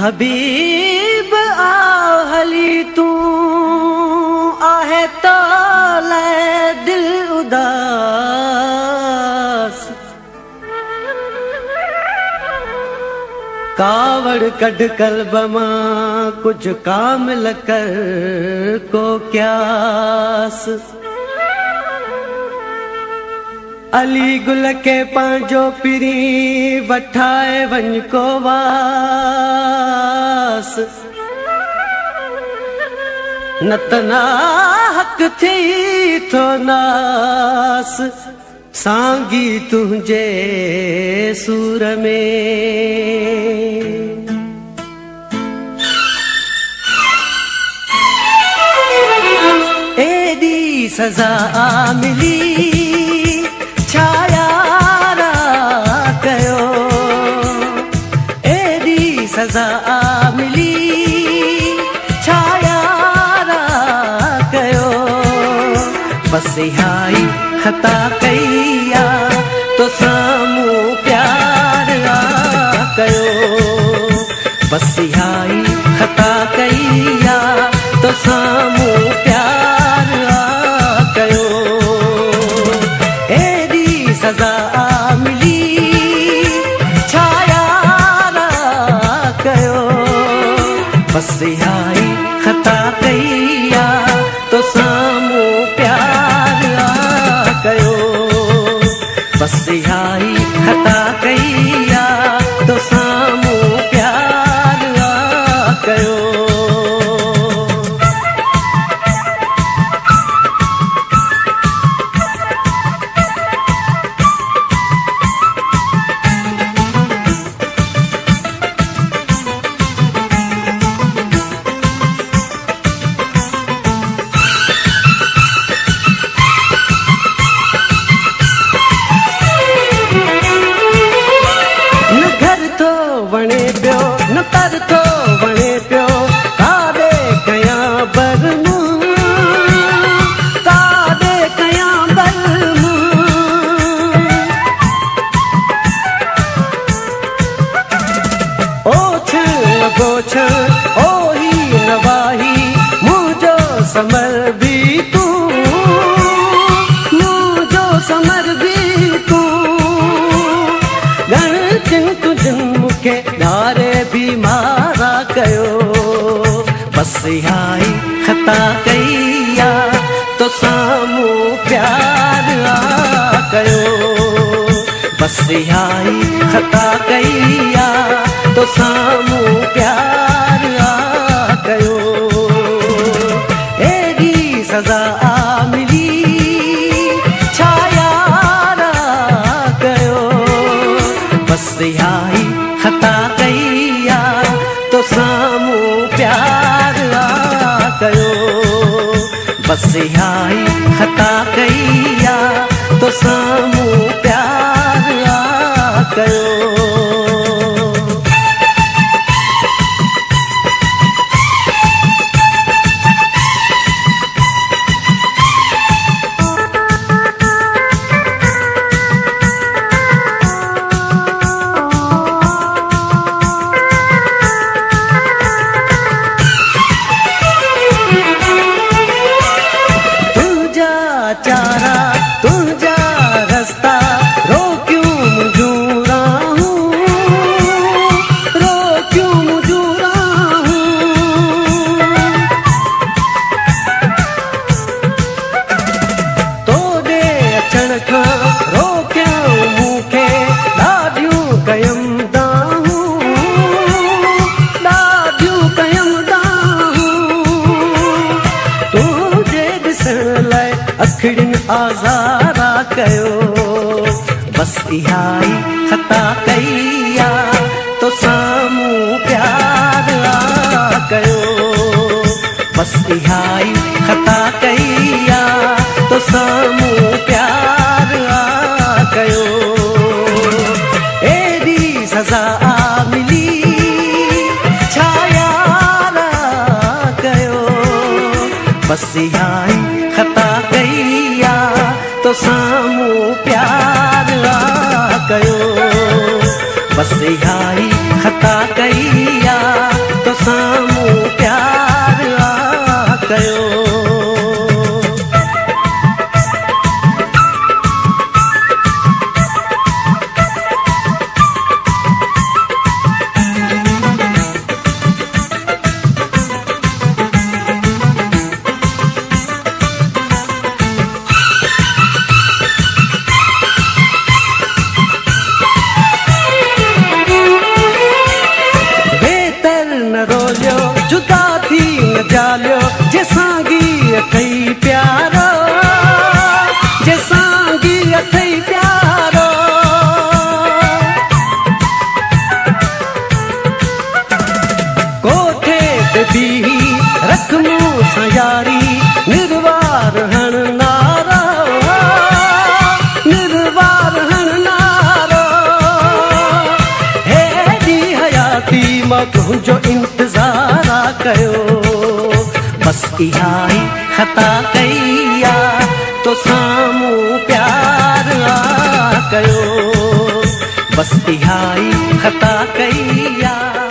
हबीब आहली तू आहे तो ले दिल उदास। कावड़ कढ़ कल्ब मां कुछ कामिल कर को क्यास। अली गुल के पांजो पिरी वठाए वन को वास। नतना हक थी तो नास सांगी तुझे सूर में। एडी सजा मिली छायारा कयो। एडी सजा मिली छायारा कयो। बस हाई खता कईया तो सामू प्यार कयो। बस हाई खता कईया तो सामू प्यार कयो। एडी सजा मिली छायारा कयो। बस हाई खता कईया तो सामू प्यार कयो। बस हाई खता कईया तो सामू प्यार कयो। वणे पियो न तर तो वणे पियो काॾे कयां बरमू। काॾे कयां बरमू। ओछण बोछण ओही नवाही मुंहिंजो समर भी तू। मुंहिंजो समर भी तू। गण जिन तुझन मुखे धारे भी मारा कयो। बस हाई खता कईया तो सामू प्यार कयो। बस हाई खता कईया तो सामू प्यार कयो। एडी सजा मिली छायारा कयो। बस हाई खता कईया तो सामू प्यार कयो। बस हाई खता कईया तो सामू प्यार कयो। चारा तुझा रास्ता रोक्यूं मुझूरा हूँ। रोक्यूं मुझूरा हूँ। तो दे अचण खां रोक्यूं मूंखे ॾाढियूं कयम दाहूं। ॾाढियूं कयम दाहूं। तुझे ॾिसण लाइ अखड़िन आज़ारा कयो। बस हाई खता कईया तो सामू प्यार कयो। बस हाई खता कईया तो सामू प्यार कयो। एडी सजा मिली छायारा कयो। बस हाई खता कईया तो सामू प्यार कयो। बस हाई खता कईया रख मूंसां यारी निर्वार हण नारो निर्वार हण नारो हेॾी हयाती मां तुंहिंजो इंतज़ार कयो बस इहा ई ख़ता कई आ तो साम्हूं प्यार कयो बस इहा ई ख़ता कई आ।